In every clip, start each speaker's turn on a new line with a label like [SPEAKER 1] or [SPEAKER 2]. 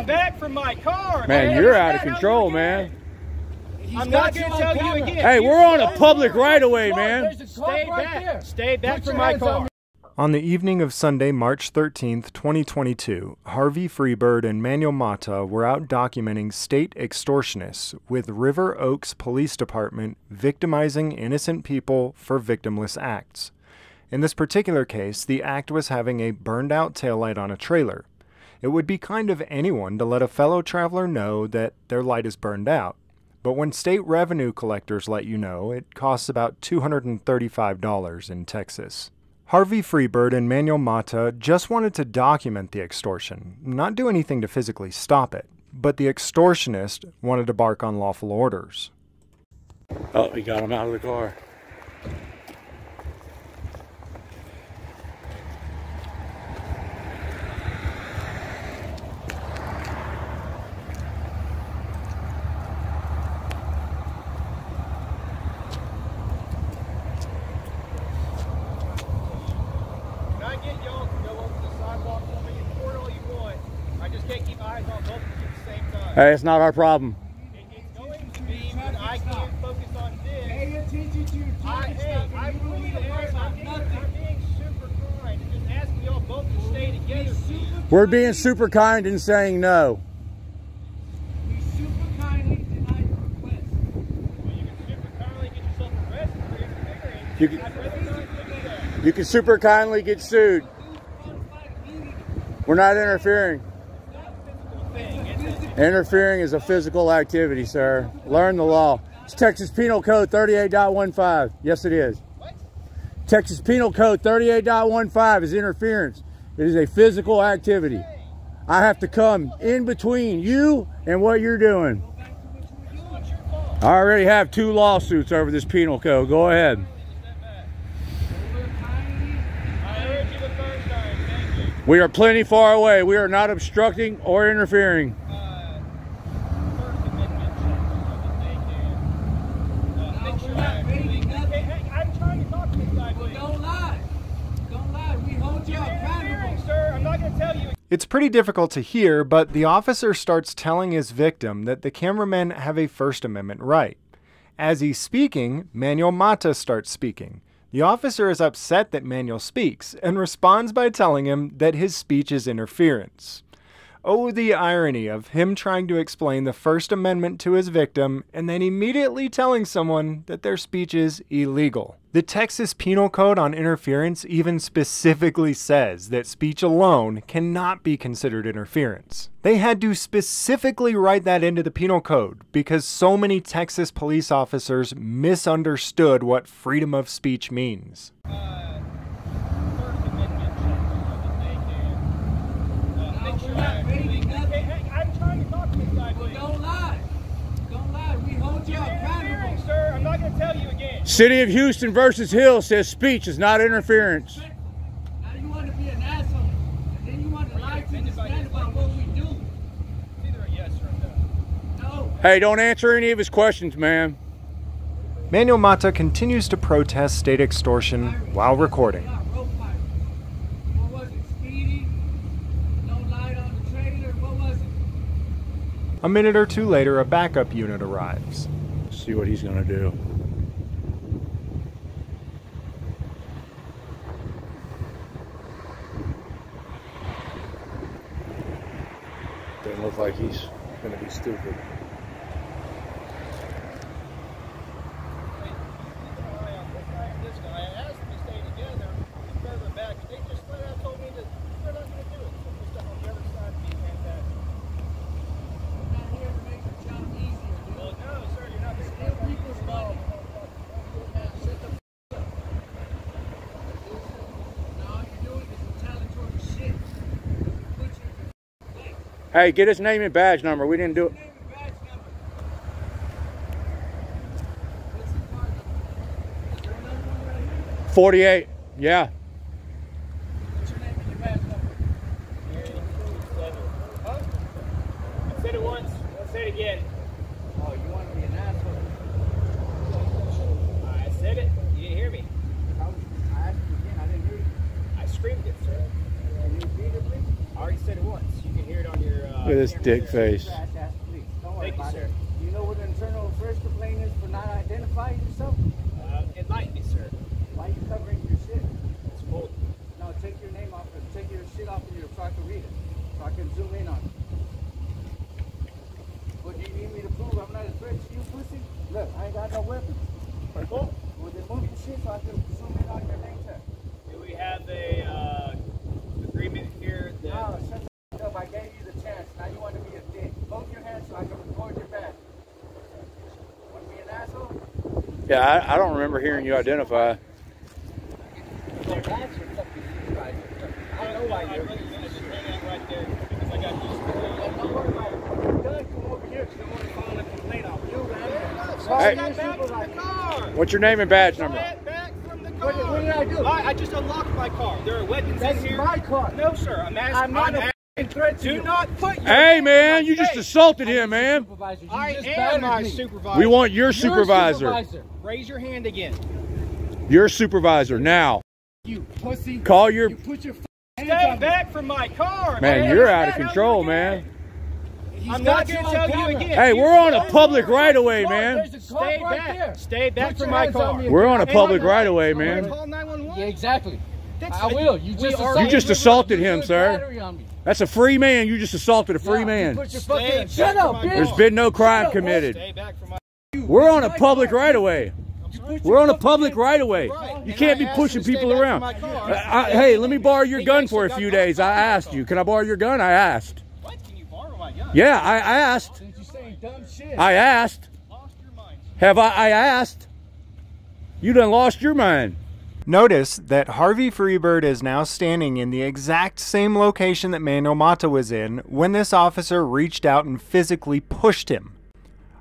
[SPEAKER 1] Stay back from my car.
[SPEAKER 2] Man, you're out of control, man.
[SPEAKER 1] I'm not going to tell you again.
[SPEAKER 2] Hey, we're on a public right-of-way, man.
[SPEAKER 1] Stay back. Stay back from my car.
[SPEAKER 3] On the evening of Sunday, March 13th, 2022, Harvey Freebird and Manuel Mata were out documenting state extortionists with River Oaks Police Department victimizing innocent people for victimless acts. In this particular case, the act was having a burned-out taillight on a trailer. It would be kind of anyone to let a fellow traveler know that their light is burned out. But when state revenue collectors let you know, it costs about $235 in Texas. Harvey Freebird and Manuel Mata just wanted to document the extortion, not do anything to physically stop it. But the extortionist wanted to bark on lawful orders.
[SPEAKER 2] Oh, he got him out of the car. Hey, it's not our problem.
[SPEAKER 1] It's going to be, but I can't focus on this. Pay attention to your I'm being super kind and just asking y'all both to stay together.
[SPEAKER 2] We're being super kind and saying no.
[SPEAKER 1] We super kindly denied the request. Well, you can super kindly get yourself arrested for interfering.
[SPEAKER 2] You can super kindly get sued. We're not interfering. Interfering is a physical activity, sir. Learn the law. It's Texas Penal Code 38.15. Yes, it is.
[SPEAKER 1] What?
[SPEAKER 2] Texas Penal Code 38.15 is interference. It is a physical activity. I have to come in between you and what you're doing. I already have 2 lawsuits over this penal code. Go ahead. We are plenty far away. We are not obstructing or interfering.
[SPEAKER 1] I'm trying to talk to this guy. Well, don't lie. Don't lie. We hold you accountable. Sir, I'm not going to tell you.
[SPEAKER 3] It's pretty difficult to hear, but the officer starts telling his victim that the cameramen have a First Amendment right. As he's speaking, Manuel Mata starts speaking. The officer is upset that Manuel speaks and responds by telling him that his speech is interference. Oh, the irony of him trying to explain the First Amendment to his victim and then immediately telling someone that their speech is illegal. The Texas Penal Code on interference even specifically says that speech alone cannot be considered interference. They had to specifically write that into the penal code because so many Texas police officers misunderstood what freedom of speech means.
[SPEAKER 1] I'm trying to talk to this guy. Well, don't lie. Don't lie. We hold you accountable. Sir, I'm not going to tell you again.
[SPEAKER 2] City of Houston versus Hill says speech is not interference.
[SPEAKER 1] Now you want to be an asshole. And then you want to lie to this man about what we do. It's either a yes or a no. No.
[SPEAKER 2] Hey, don't answer any of his questions, man.
[SPEAKER 3] Manuel Mata continues to protest state extortion while recording. A minute or two later, a backup unit arrives.
[SPEAKER 2] See what he's going to do. Doesn't look like he's going to be stupid.
[SPEAKER 1] This guy, I asked them to stay together and further back. They just flat out told me that they're not going to do it. So the stuff on the other side would be fantastic.
[SPEAKER 2] Hey, get his name and badge number. We didn't do it. 48. Yeah.
[SPEAKER 1] What's your name and your badge number? I said it once. I'll say it again. Oh, you want to be an asshole? I said it. You didn't hear me. I asked you again. I didn't hear you. I screamed it, sir. Can you repeat it, please? I already said it once. You can hear it on your
[SPEAKER 2] Look at this dick face.
[SPEAKER 1] Thank you, sir.
[SPEAKER 4] Do you know what an internal affairs complaint is for not identifying yourself?
[SPEAKER 1] It might be, sir.
[SPEAKER 4] Why are you covering your shit?
[SPEAKER 1] It's full.
[SPEAKER 4] No, take your name off and take your shit off of your so I can read it. So I can zoom in on it. What do you need me to prove? I'm not a threat to you, pussy? Look, I ain't got no weapons. Well, then move your shit so I can zoom in on your name tag.
[SPEAKER 1] Do we have a agreement here that...
[SPEAKER 4] No, shut the up. I gave you the chance. Now you want to be a dick. Hold your hand so I can record your back. Want to be an asshole?
[SPEAKER 2] Yeah, I don't remember hearing you identify.
[SPEAKER 1] I know why you're really going to just hang out right there because I got used to it.
[SPEAKER 4] Don't worry about it. When you're done, come over here because I'm going to file a complaint on you, man.
[SPEAKER 2] Hey.
[SPEAKER 1] Got back from the car.
[SPEAKER 2] What's your name and badge number?
[SPEAKER 1] Got back from the car.
[SPEAKER 4] What did I do?
[SPEAKER 1] I just unlocked my car. There are weapons
[SPEAKER 4] That's
[SPEAKER 1] in here.
[SPEAKER 4] my car.
[SPEAKER 1] No, sir. I'm asking.
[SPEAKER 4] I'm not a threat to you.
[SPEAKER 1] Do not put your
[SPEAKER 2] Hey,
[SPEAKER 1] hand
[SPEAKER 2] man,
[SPEAKER 1] on
[SPEAKER 2] you
[SPEAKER 1] my
[SPEAKER 2] just
[SPEAKER 1] face.
[SPEAKER 2] assaulted him, man.
[SPEAKER 1] I am my supervisor.
[SPEAKER 2] We want your supervisor.
[SPEAKER 1] Raise your hand again.
[SPEAKER 2] Your supervisor, now.
[SPEAKER 4] You pussy.
[SPEAKER 2] Call your...
[SPEAKER 4] You put your hands
[SPEAKER 1] Stay
[SPEAKER 4] on
[SPEAKER 1] back from my car.
[SPEAKER 2] Man, you're out of control, man.
[SPEAKER 1] I'm not going to tell you again.
[SPEAKER 2] Hey, we're on a public right-of-way, man.
[SPEAKER 1] Stay back. Stay back from my car.
[SPEAKER 2] We're on a public right-of-way, man.
[SPEAKER 1] Call 911.
[SPEAKER 4] Yeah, exactly. I will. You
[SPEAKER 2] just assaulted him, sir. That's a free man. You just assaulted a free man.
[SPEAKER 4] Shut up, bitch.
[SPEAKER 2] There's been no crime committed.
[SPEAKER 1] Stay back from my...
[SPEAKER 2] We're on a public right-of-way. We're on a public right-of-way. You can't be pushing people around. Hey, let me borrow your gun for a few days. I asked you. Can I borrow your gun? I asked.
[SPEAKER 1] What? Can you borrow my gun?
[SPEAKER 2] Yeah, I asked. I asked.
[SPEAKER 1] Lost your mind.
[SPEAKER 2] Have I asked? You done lost your mind.
[SPEAKER 3] Notice that Harvey Freebird is now standing in the exact same location that Manuel Mata was in when this officer reached out and physically pushed him.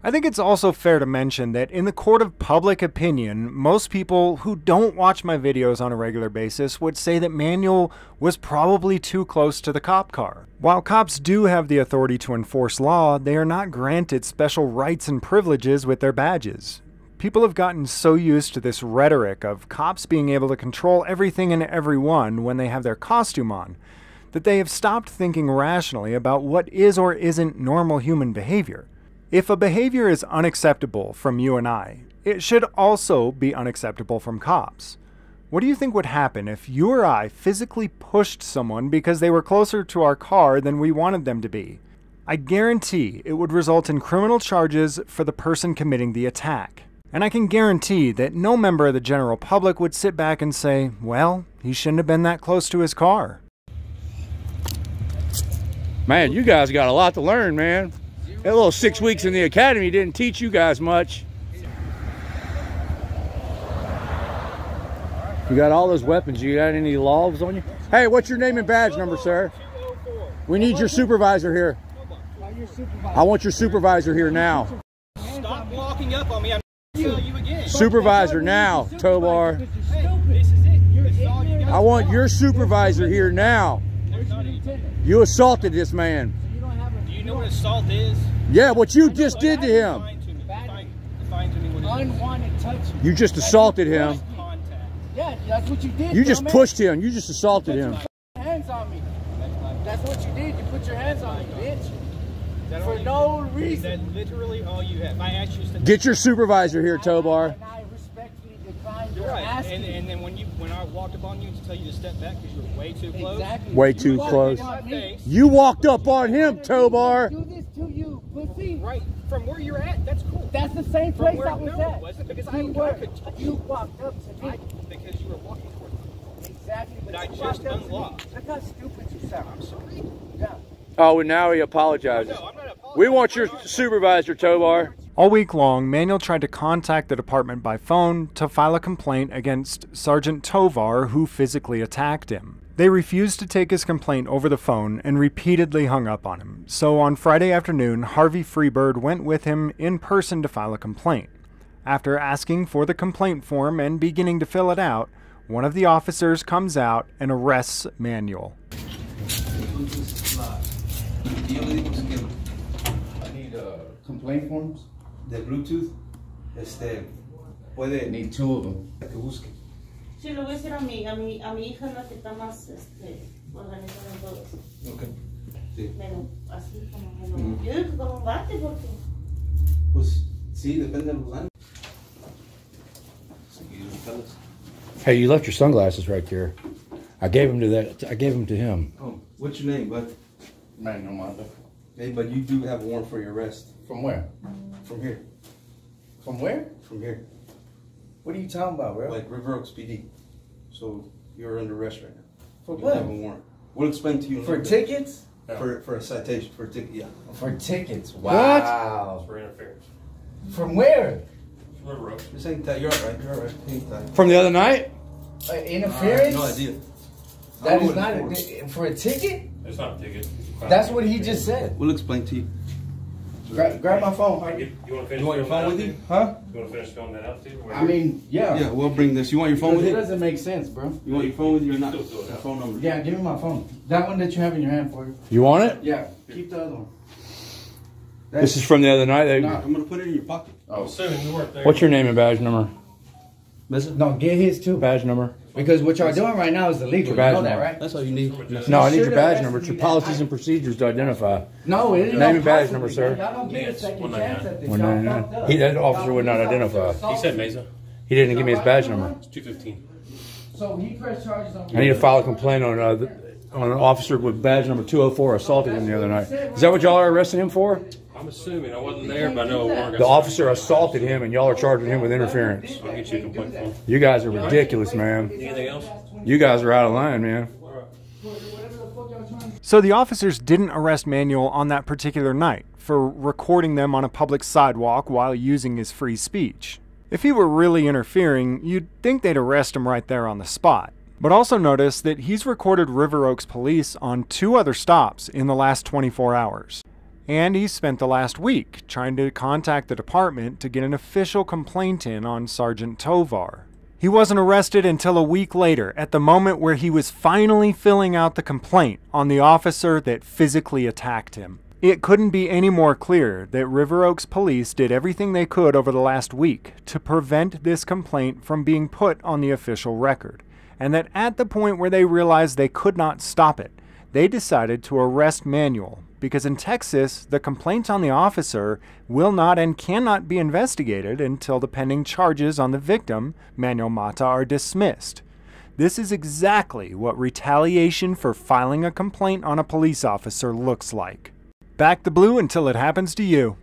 [SPEAKER 3] I think it's also fair to mention that in the court of public opinion, most people who don't watch my videos on a regular basis would say that Manuel was probably too close to the cop car. While cops do have the authority to enforce law, they are not granted special rights and privileges with their badges. People have gotten so used to this rhetoric of cops being able to control everything and everyone when they have their costume on, that they have stopped thinking rationally about what is or isn't normal human behavior. If a behavior is unacceptable from you and I, it should also be unacceptable from cops. What do you think would happen if you or I physically pushed someone because they were closer to our car than we wanted them to be? I guarantee it would result in criminal charges for the person committing the attack. And I can guarantee that no member of the general public would sit back and say, well, he shouldn't have been that close to his car.
[SPEAKER 2] Man, you guys got a lot to learn, man. That little 6 weeks in the academy didn't teach you guys much. You got all those weapons. You got any laws on you? Hey, what's your name and badge number, sir? We need your supervisor here. I want your supervisor here now.
[SPEAKER 1] Stop walking up on me. I'm going to tell you again.
[SPEAKER 2] Supervisor now, Tobar.
[SPEAKER 1] Hey, this is it. This is all you got.
[SPEAKER 2] I want your supervisor here now. You assaulted this man.
[SPEAKER 1] Do you know what assault is?
[SPEAKER 2] Yeah, what you just did to him.
[SPEAKER 1] Define to me what it is.
[SPEAKER 4] Unwanted touching.
[SPEAKER 2] You just assaulted him.
[SPEAKER 1] Contact.
[SPEAKER 4] Yeah, that's what you did.
[SPEAKER 2] You just pushed him. You just assaulted him.
[SPEAKER 4] Hands on me. That's what you did. You put your hands on me, bitch. For
[SPEAKER 1] For
[SPEAKER 4] no reason.
[SPEAKER 1] That's literally all you have. I asked you to...
[SPEAKER 2] Get your supervisor here, Tobar.
[SPEAKER 4] And I respectfully declined
[SPEAKER 1] You're
[SPEAKER 4] your
[SPEAKER 1] right.
[SPEAKER 4] asking.
[SPEAKER 1] And then when I walked up on you to tell you to step back because you were way too close.
[SPEAKER 4] Exactly.
[SPEAKER 2] Way too close.
[SPEAKER 1] In my face.
[SPEAKER 2] You walked up on him, Tobar.
[SPEAKER 4] Do this to you, pussy.
[SPEAKER 1] Right. From where you're at, that's cool.
[SPEAKER 4] That's the same
[SPEAKER 1] From
[SPEAKER 4] place
[SPEAKER 1] where,
[SPEAKER 4] I was
[SPEAKER 1] no,
[SPEAKER 4] at.
[SPEAKER 1] it wasn't because I
[SPEAKER 4] You
[SPEAKER 1] could touch
[SPEAKER 4] You walked up to me.
[SPEAKER 1] because you were walking towards me.
[SPEAKER 4] Exactly. But
[SPEAKER 1] I
[SPEAKER 4] you
[SPEAKER 1] just
[SPEAKER 4] walked up to me.
[SPEAKER 1] unlocked.
[SPEAKER 4] Look how stupid you sound.
[SPEAKER 1] I'm sorry.
[SPEAKER 4] Yeah.
[SPEAKER 2] Oh, and now he apologizes.
[SPEAKER 1] No, I'm not apologizing.
[SPEAKER 2] We want your supervisor, Tobar.
[SPEAKER 3] All week long, Manuel tried to contact the department by phone to file a complaint against Sergeant Tovar, who physically attacked him. They refused to take his complaint over the phone and repeatedly hung up on him. So on Friday afternoon, Harvey Freebird went with him in person to file a complaint. After asking for the complaint form and beginning to fill it out, one of the officers comes out and arrests Manuel.
[SPEAKER 5] I need complaint forms de Bluetooth. Puede need 2 of them. Que busque.
[SPEAKER 6] Sí, lo voy a decir a mi hija, es la que está más organizada en todo eso.
[SPEAKER 5] Okay. Sí.
[SPEAKER 6] Pero así como me lo... Yo digo como bate porque...
[SPEAKER 5] Pues sí, depende de los años.
[SPEAKER 2] Hey, you left your sunglasses right there. I gave them to that. I gave them to him.
[SPEAKER 5] Oh, what's your name, bud?
[SPEAKER 2] Manuel Mata.
[SPEAKER 5] Hey, but you do have a warrant for your arrest.
[SPEAKER 2] From where?
[SPEAKER 5] From here.
[SPEAKER 2] From where?
[SPEAKER 5] From here.
[SPEAKER 2] What are you talking about, bro?
[SPEAKER 5] Like River Oaks PD. So you're under arrest right now.
[SPEAKER 2] For
[SPEAKER 5] You
[SPEAKER 2] what?
[SPEAKER 5] have a warrant. We'll explain to you. in a
[SPEAKER 2] For
[SPEAKER 5] little bit.
[SPEAKER 2] tickets?
[SPEAKER 5] For a citation. For a ticket, yeah.
[SPEAKER 2] For tickets. Wow.
[SPEAKER 7] For interference.
[SPEAKER 2] From where?
[SPEAKER 7] River Oaks.
[SPEAKER 5] Just hang tight. You're all right. You're all right. Hang tight.
[SPEAKER 2] From the other night? Interference?
[SPEAKER 5] No idea.
[SPEAKER 2] That
[SPEAKER 5] I
[SPEAKER 2] is
[SPEAKER 5] know
[SPEAKER 2] not
[SPEAKER 5] what it's for.
[SPEAKER 2] for a ticket?
[SPEAKER 7] It's not a ticket.
[SPEAKER 2] That's what he just said.
[SPEAKER 5] We'll explain to you.
[SPEAKER 2] Grab my phone.
[SPEAKER 7] You want to finish
[SPEAKER 5] You want your
[SPEAKER 7] filming
[SPEAKER 5] phone
[SPEAKER 7] that
[SPEAKER 5] with
[SPEAKER 7] out,
[SPEAKER 5] you?
[SPEAKER 7] too?
[SPEAKER 2] Huh?
[SPEAKER 7] You want to finish filming that out too?
[SPEAKER 2] I mean, yeah.
[SPEAKER 5] Yeah, we'll bring this. You want your phone with
[SPEAKER 2] It
[SPEAKER 5] you?
[SPEAKER 2] doesn't make sense, bro.
[SPEAKER 5] You want your phone with you or not?
[SPEAKER 7] Still fill it
[SPEAKER 5] Your
[SPEAKER 7] out.
[SPEAKER 5] phone number.
[SPEAKER 2] Yeah, give me my phone. That one that you have in your hand for you. You want it? Yeah. Keep the other one. This is from the other night.
[SPEAKER 5] No, I'm gonna put it in your pocket.
[SPEAKER 7] I'm assuming you weren't there.
[SPEAKER 2] What's your name and badge number?
[SPEAKER 5] Meza?
[SPEAKER 2] No, get his too. Badge number. Because what y'all doing right now is illegal. You badge know that,
[SPEAKER 5] number.
[SPEAKER 2] right?
[SPEAKER 5] That's all you need.
[SPEAKER 2] No, I need your badge number. It's your policies and procedures to identify. No, it is. Name and badge number, sir.
[SPEAKER 6] Y'all don't get a second chance at this.
[SPEAKER 2] 199. He, that officer would not identify.
[SPEAKER 7] He said Meza.
[SPEAKER 2] He didn't give me his badge number.
[SPEAKER 7] It's 215.
[SPEAKER 2] So he pressed charges on. I need to file a complaint on an officer with badge number 204 assaulted him the other night. Is that what y'all are arresting him for?
[SPEAKER 7] I'm assuming I wasn't there, but I know a warrant.
[SPEAKER 2] The officer assaulted him, and y'all are charging him with interference.
[SPEAKER 7] I'll get you a complaint form.
[SPEAKER 2] You guys are ridiculous, man.
[SPEAKER 7] Anything else?
[SPEAKER 2] You guys are out of line, man.
[SPEAKER 3] So the officers didn't arrest Manuel on that particular night for recording them on a public sidewalk while using his free speech. If he were really interfering, you'd think they'd arrest him right there on the spot. But also notice that he's recorded River Oaks police on 2 other stops in the last 24 hours. And he spent the last week trying to contact the department to get an official complaint in on Sergeant Tovar. He wasn't arrested until a week later, at the moment where he was finally filling out the complaint on the officer that physically attacked him. It couldn't be any more clear that River Oaks police did everything they could over the last week to prevent this complaint from being put on the official record, and that at the point where they realized they could not stop it, they decided to arrest Manuel, because in Texas, the complaint on the officer will not and cannot be investigated until the pending charges on the victim, Manuel Mata, are dismissed. This is exactly what retaliation for filing a complaint on a police officer looks like. Back the blue until it happens to you.